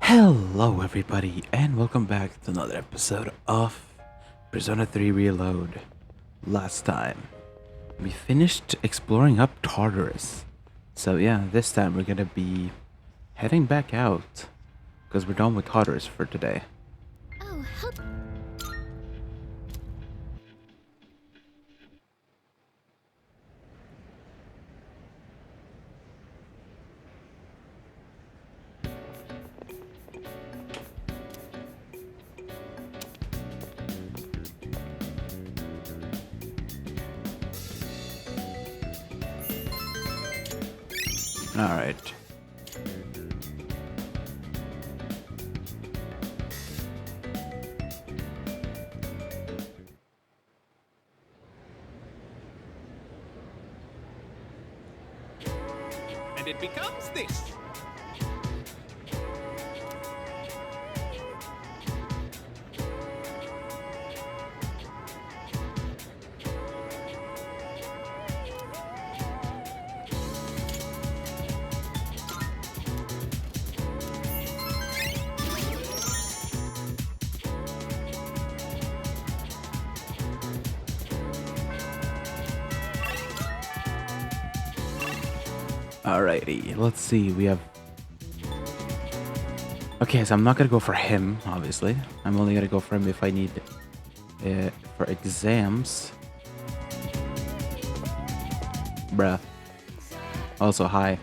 Hello, everybody, and welcome back to another episode of Persona 3 Reload. Last time, we finished exploring up Tartarus. So, yeah, this time we're gonna be heading back out because we're done with Tartarus for today. Oh, help. Alright. And it becomes this. Alrighty, let's see. We have. Okay, so I'm not gonna go for him, obviously. I'm only gonna go for him if I need for exams. Bruh. Also, hi.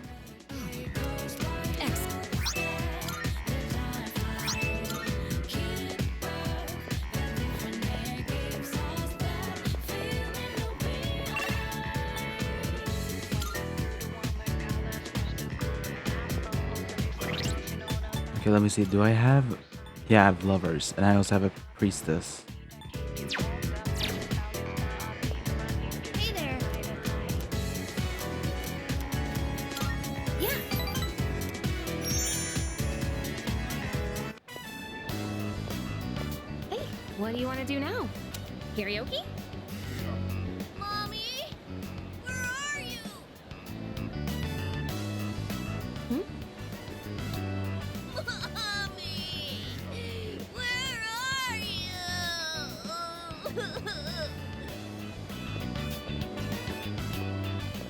Okay, let me see. Do I have... Yeah, I have lovers. And I also have a priestess. Hey there. Yeah. Hey, what do you want to do now? Karaoke? Mommy, where are you? Hmm? Mommy, where are you?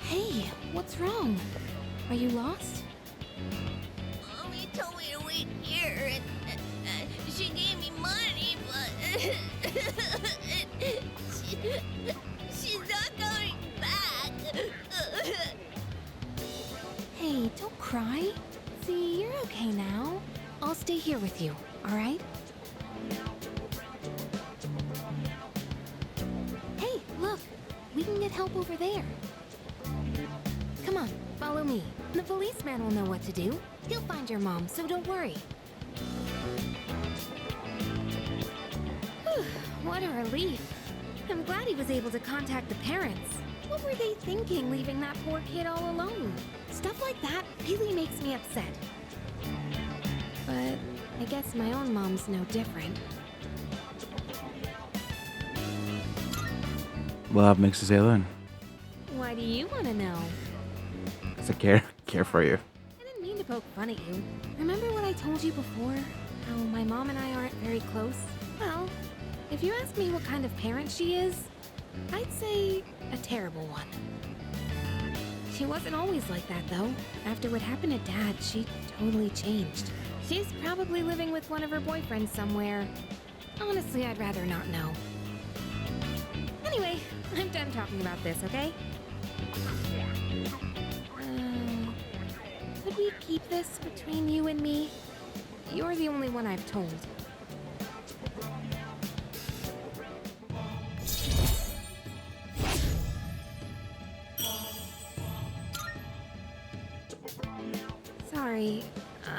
Hey, what's wrong? Are you lost? Mommy told me to wait here, and she gave me money, but she's not coming back. Hey, don't cry. See, you're okay now. I'll stay here with you, all right? Hey, look. We can get help over there. Come on, follow me. The policeman will know what to do. He'll find your mom, so don't worry. Whew, what a relief. I'm glad he was able to contact the parents. What were they thinking, leaving that poor kid all alone? Stuff like that really makes me upset. But I guess my own mom's no different. We'll have Mixes Alien. Why do you want to know? Because I care for you. I didn't mean to poke fun at you. Remember what I told you before? How my mom and I aren't very close? Well, if you ask me what kind of parent she is, I'd say a terrible one. She wasn't always like that, though. After what happened to Dad, she totally changed. She's probably living with one of her boyfriends somewhere. Honestly, I'd rather not know. Anyway, I'm done talking about this, okay? Could we keep this between you and me? You're the only one I've told. Sorry,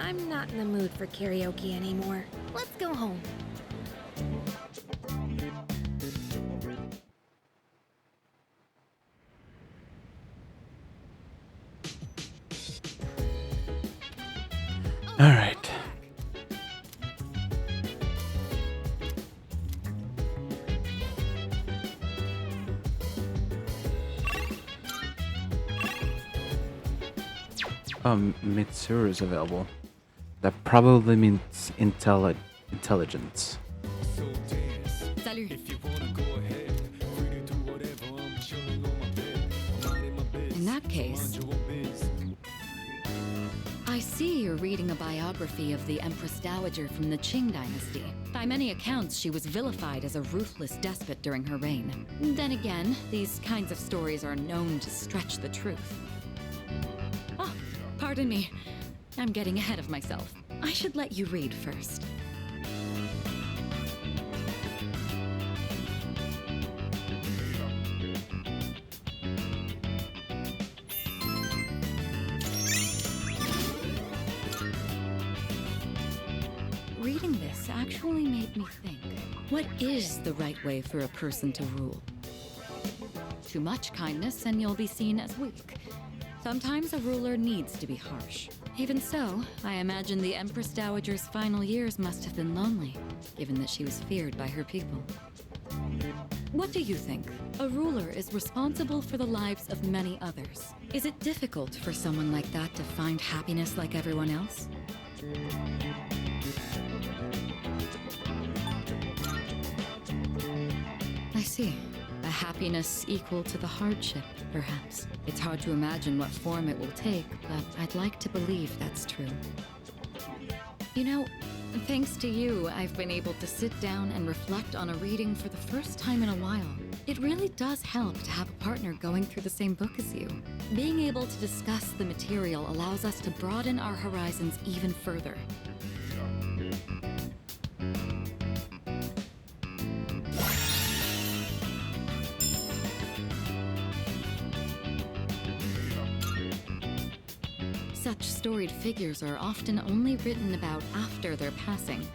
I'm not in the mood for karaoke anymore. Let's go home. Alright. Mitsuru is available. That probably means intelligence. Salut. In that case, I see you're reading a biography of the Empress Dowager from the Qing dynasty. By many accounts, she was vilified as a ruthless despot during her reign. Then again, these kinds of stories are known to stretch the truth. Oh, pardon me. I'm getting ahead of myself. I should let you read first. Reading this actually made me think, what is the right way for a person to rule? Too much kindness and you'll be seen as weak. Sometimes a ruler needs to be harsh. Even so, I imagine the Empress Dowager's final years must have been lonely, given that she was feared by her people. What do you think? A ruler is responsible for the lives of many others. Is it difficult for someone like that to find happiness like everyone else? I see. A happiness equal to the hardship, perhaps. It's hard to imagine what form it will take, but I'd like to believe that's true. You know, thanks to you, I've been able to sit down and reflect on a reading for the first time in a while. It really does help to have a partner going through the same book as you. Being able to discuss the material allows us to broaden our horizons even further. Such storied figures are often only written about after their passing,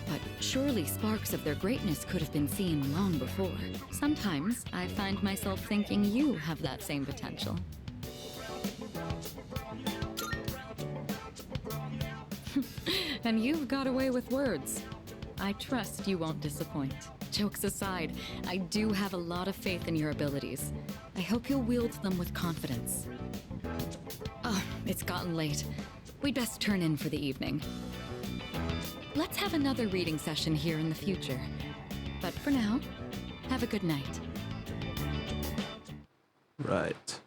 but surely sparks of their greatness could have been seen long before. Sometimes I find myself thinking you have that same potential. And you've got away with words. I trust you won't disappoint. Jokes aside, I do have a lot of faith in your abilities. I hope you'll wield them with confidence. Oh, it's gotten late. We'd best turn in for the evening. Let's have another reading session here in the future. But for now, have a good night. Right.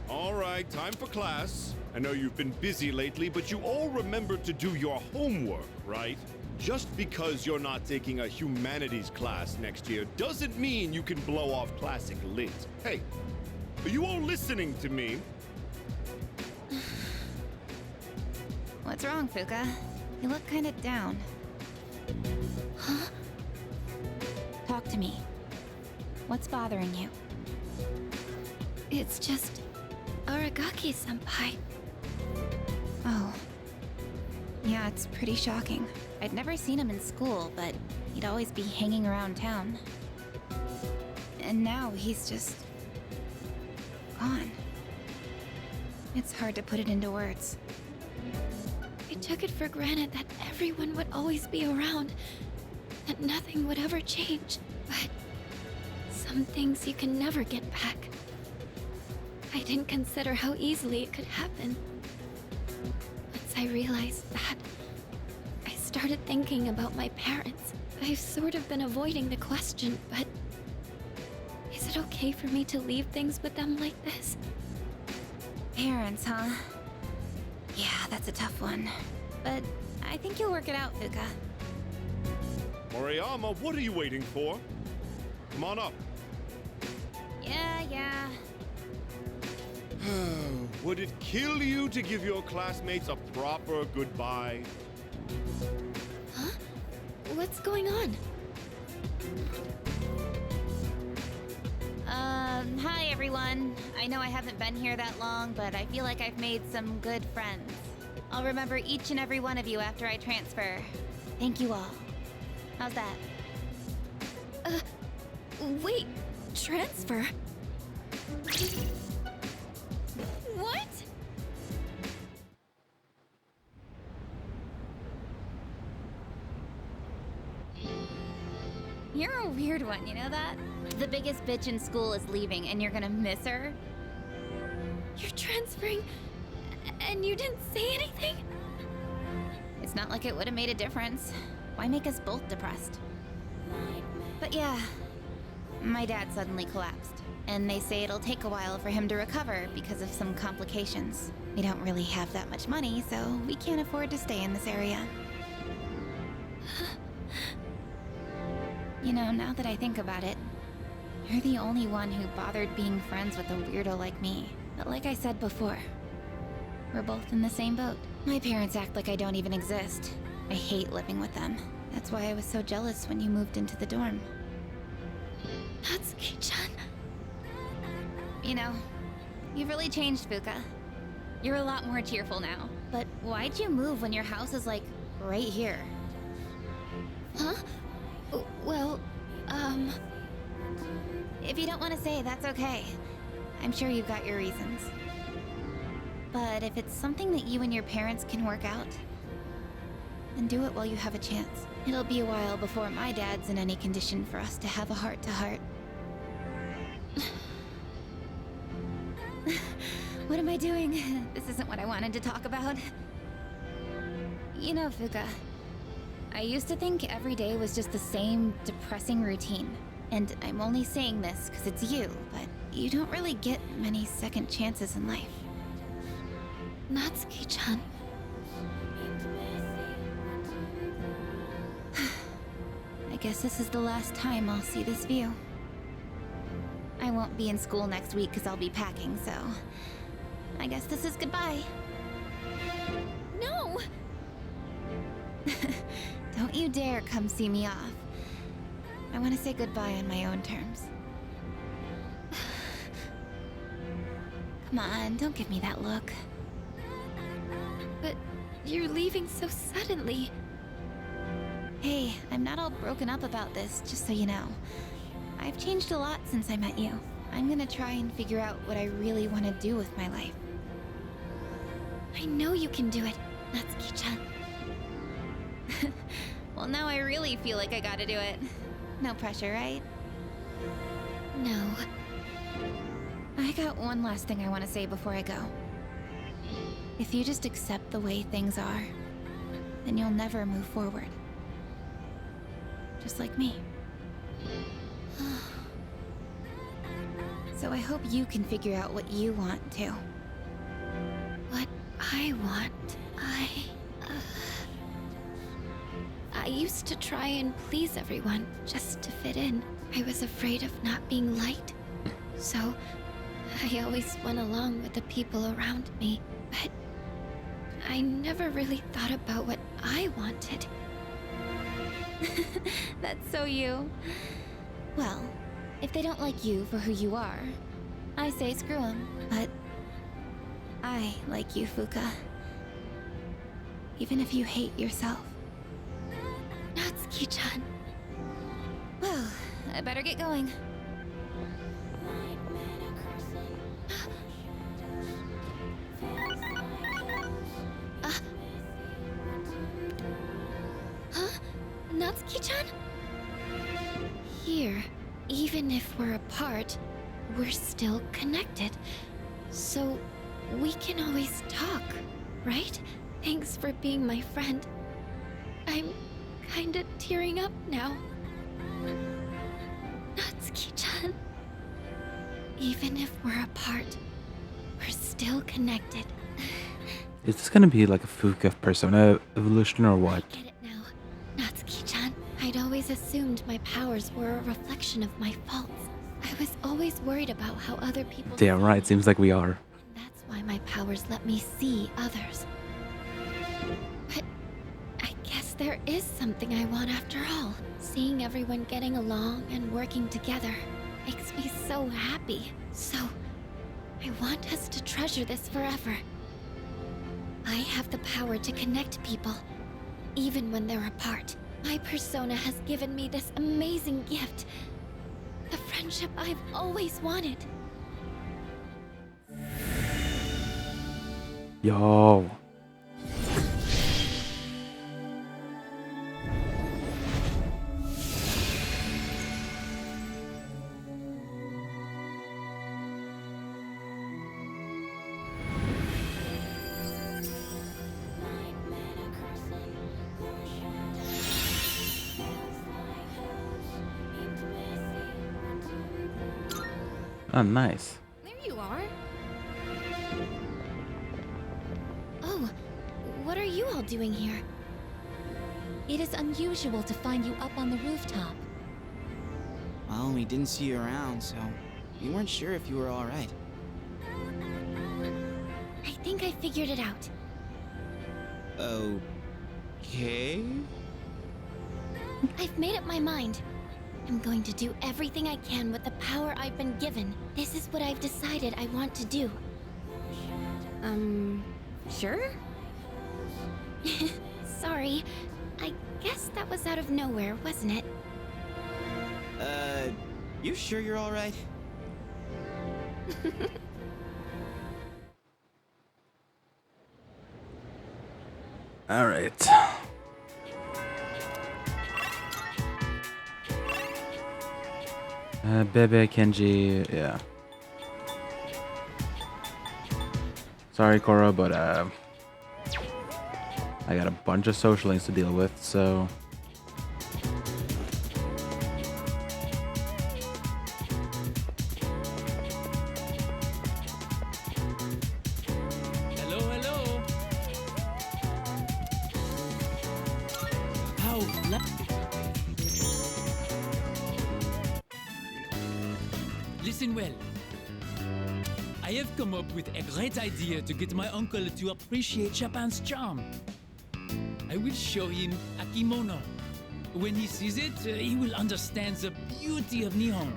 All right, time for class. I know you've been busy lately, but you all remember to do your homework, right? Just because you're not taking a humanities class next year doesn't mean you can blow off classic lit. Hey, are you all listening to me? What's wrong, Fuka? You look kind of down. Huh? Talk to me. What's bothering you? It's just Aragaki-senpai. Oh. Yeah, it's pretty shocking. I'd never seen him in school, but he'd always be hanging around town. And now he's just... gone. It's hard to put it into words. I took it for granted that everyone would always be around, that nothing would ever change. But some things you can never get back. I didn't consider how easily it could happen. Once I realized that, I started thinking about my parents. I've sort of been avoiding the question, but is it okay for me to leave things with them like this? Parents, huh? Yeah, that's a tough one. But I think you'll work it out, Fuka. Moriyama, what are you waiting for? Come on up. Yeah. Would it kill you to give your classmates a proper goodbye? Huh? What's going on? Hi everyone. I know I haven't been here that long, but I feel like I've made some good friends. I'll remember each and every one of you after I transfer. Thank you all. How's that? Wait, transfer? What? You're a weird one, you know that? The biggest bitch in school is leaving and you're gonna miss her? You're transferring, and you didn't say anything? It's not like it would have made a difference. Why make us both depressed? But yeah, my dad suddenly collapsed. And they say it'll take a while for him to recover because of some complications. We don't really have that much money, so we can't afford to stay in this area. You know, now that I think about it, you're the only one who bothered being friends with a weirdo like me. But like I said before, we're both in the same boat. My parents act like I don't even exist. I hate living with them. That's why I was so jealous when you moved into the dorm. Natsuki-chan. You know, you've really changed, Fuka. You're a lot more cheerful now. But why'd you move when your house is, like, right here? Huh? Well, If you don't want to say, that's okay. I'm sure you've got your reasons. But if it's something that you and your parents can work out, then do it while you have a chance. It'll be a while before my dad's in any condition for us to have a heart-to-heart. What am I doing? This isn't what I wanted to talk about. You know, Fuka, I used to think every day was just the same depressing routine. And I'm only saying this because it's you, but you don't really get many second chances in life. Natsuki-chan. I guess this is the last time I'll see this view. I won't be in school next week because I'll be packing, so I guess this is goodbye. No! Don't you dare come see me off. I want to say goodbye on my own terms. Come on, don't give me that look. But you're leaving so suddenly. Hey, I'm not all broken up about this, just so you know. I've changed a lot since I met you. I'm gonna try and figure out what I really want to do with my life. I know you can do it, Natsuki-chan. Well, now I really feel like I gotta do it. No pressure, right? No. I got one last thing I want to say before I go. If you just accept the way things are, then you'll never move forward. Just like me. So I hope you can figure out what you want too. What I want, I used to try and please everyone just to fit in. I was afraid of not being liked. So, I always went along with the people around me. But I never really thought about what I wanted. That's so you. Well, if they don't like you for who you are, I say screw 'em. But I like you, Fuka. Even if you hate yourself. Natsuki-chan. Well, I better get going. Huh? Natsuki-chan? Here, even if we're apart, we're still connected. So, we can always talk, right? Thanks for being my friend. I'm kinda tearing up now. Natsuki-chan. Even if we're apart, we're still connected. Is this gonna be like a Fuka Persona evolution or what? I get it now. Natsuki-chan, I'd always assumed my powers were a reflection of my faults. I was always worried about how other people Damn saw right, me. seems like we are. That's why my powers let me see others. But I guess there is something I want after all. Seeing everyone getting along and working together makes me so happy. So, I want us to treasure this forever. I have the power to connect people, even when they're apart. My persona has given me this amazing gift. The friendship I've always wanted. Yo. Oh, nice. There you are. Oh, what are you all doing here? It is unusual to find you up on the rooftop. Well, we didn't see you around, so we weren't sure if you were alright. I think I figured it out. Okay? I've made up my mind. I'm going to do everything I can with the power I've been given. This is what I've decided I want to do. Sure? Sorry. I guess that was out of nowhere, wasn't it? You sure you're alright? All right. Bebe, Kenji, yeah. Sorry, Cora, but I got a bunch of social links to deal with, so. Hello, hello. How Listen well. I have come up with a great idea to get my uncle to appreciate Japan's charm. I will show him a kimono. When he sees it, he will understand the beauty of Nihon.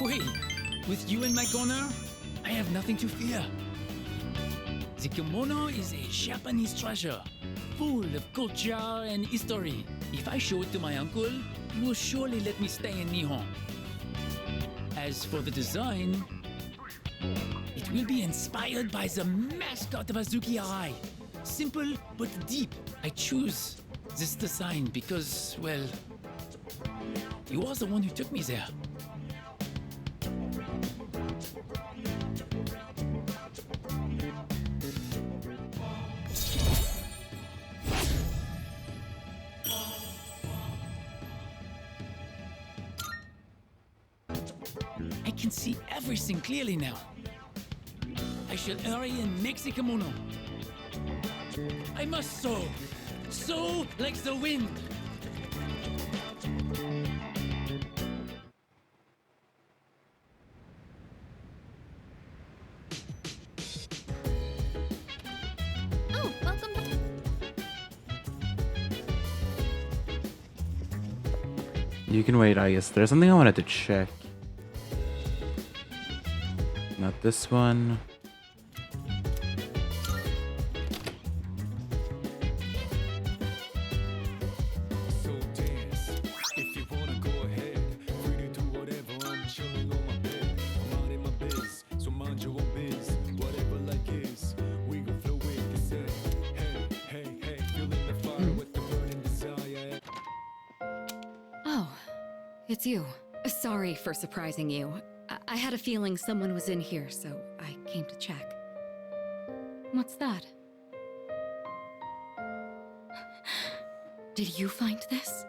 Wait, with you in my corner, I have nothing to fear. The kimono is a Japanese treasure, full of culture and history. If I show it to my uncle, he will surely let me stay in Nihon. As for the design, it will be inspired by the mascot of Azuki Arai. Simple but deep. I choose this design because, well, you are the one who took me there. I can see everything clearly now. I shall hurry and make the kimono. I must sow like the wind. Oh, welcome back. You can wait, I guess. There's something I wanted to check. Not this one. So dance if you wanna go ahead. Free to do whatever. I'm chilling on my bed. I'm out in my biz, so mind your own biz. Whatever like is, we gon' flow with this set. Hey, hey, hey, feeling the fire with the burning desire. Oh, it's you. Sorry for surprising you. I had a feeling someone was in here, so I came to check. What's that? Did you find this?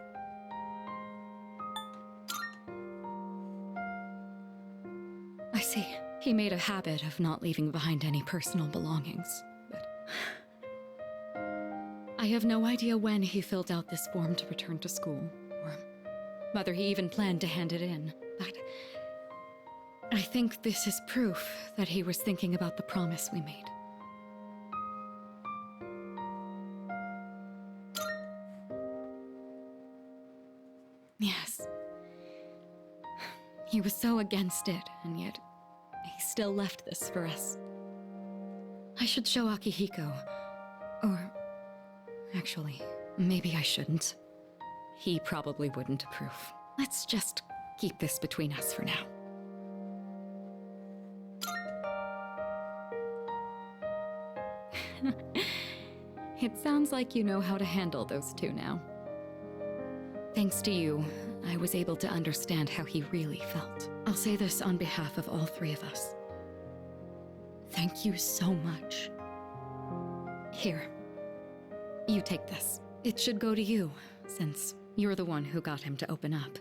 I see. He made a habit of not leaving behind any personal belongings, but... I have no idea when he filled out this form to return to school, or whether he even planned to hand it in, but... I think this is proof that he was thinking about the promise we made. Yes. He was so against it, and yet he still left this for us. I should show Akihiko. Or... actually, maybe I shouldn't. He probably wouldn't approve. Let's just keep this between us for now. It sounds like you know how to handle those two now. Thanks to you, I was able to understand how he really felt. I'll say this on behalf of all three of us. Thank you so much. Here. You take this. It should go to you, since you're the one who got him to open up.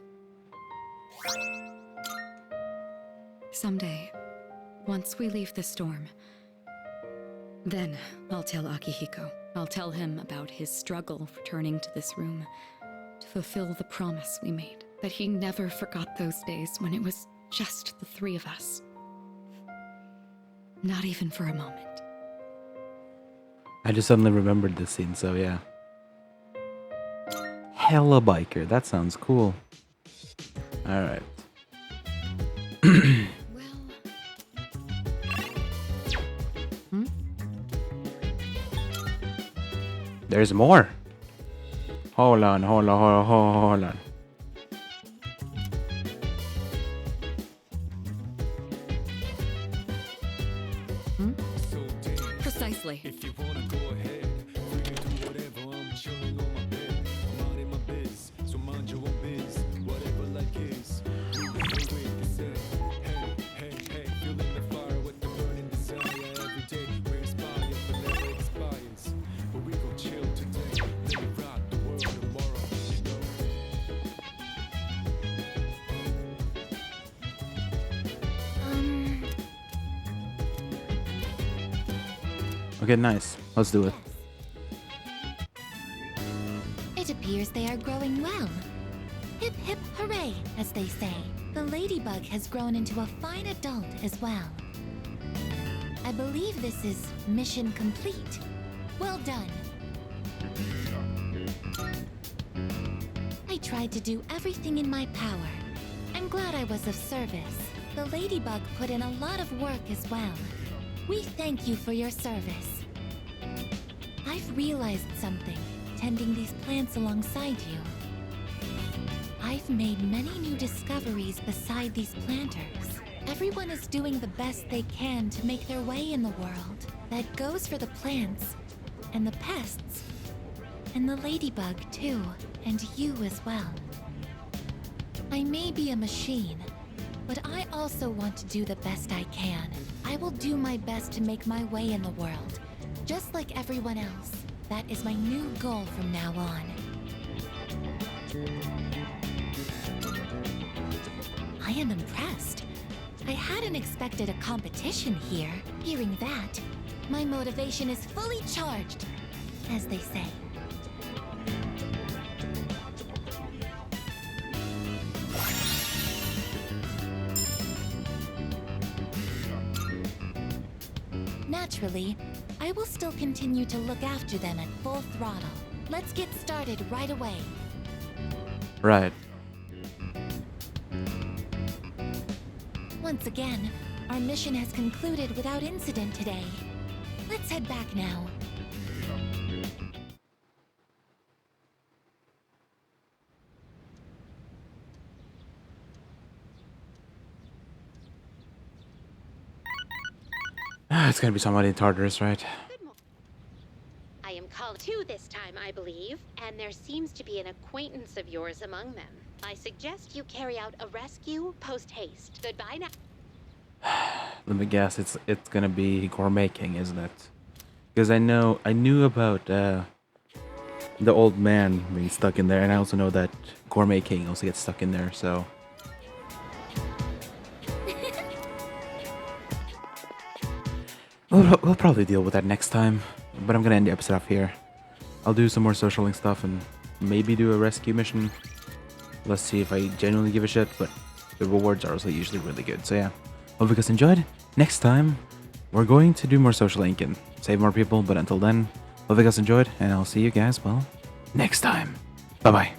Someday, once we leave the storm, then I'll tell Akihiko. I'll tell him about his struggle returning to this room to fulfill the promise we made. That he never forgot those days when it was just the three of us. Not even for a moment. I just suddenly remembered this scene, so yeah. Hella biker, that sounds cool. Alright. Well... There's more. Hold on. So dance. Precisely. If you wanna go ahead, free to do whatever. I'm chilling on my bed. I'm out in my biz, so mind your own biz. Whatever like is. Hey, feeling the fire with the burning desire. Every day we inspire, but never expires. But we gon' chill today. Let me rock the world tomorrow. You know. Okay, nice. Let's do it. It appears they are growing well. Hip hip hooray, as they say. The ladybug has grown into a fine adult as well. I believe this is mission complete. Well done. I tried to do everything in my power. I'm glad I was of service. The ladybug put in a lot of work as well. We thank you for your service. I've realized something, tending these plants alongside you. I've made many new discoveries beside these planters. Everyone is doing the best they can to make their way in the world. That goes for the plants, and the pests, and the ladybug too, and you as well. I may be a machine, but I also want to do the best I can. I will do my best to make my way in the world, just like everyone else. That is my new goal from now on. I am impressed. I hadn't expected a competition here. Hearing that, my motivation is fully charged, as they say. Naturally, I will still continue to look after them at full throttle. Let's get started right away. Right. Once again, our mission has concluded without incident today. Let's head back now. It's gonna be somebody in Tartarus, right? I am called two this time, I believe, and there seems to be an acquaintance of yours among them. I suggest you carry out a rescue post-haste. Goodbye now. Let me guess, it's gonna be Gourmet King, isn't it? Because I knew about the old man being stuck in there, and I also know that Gourmet King also gets stuck in there, so... We'll probably deal with that next time, but I'm gonna end the episode off here. I'll do some more social link stuff and maybe do a rescue mission. Let's see if I genuinely give a shit, but the rewards are also usually really good. So yeah, hope you guys enjoyed. Next time, we're going to do more social link and save more people, but until then, hope you guys enjoyed, and I'll see you guys, well, next time. Bye-bye.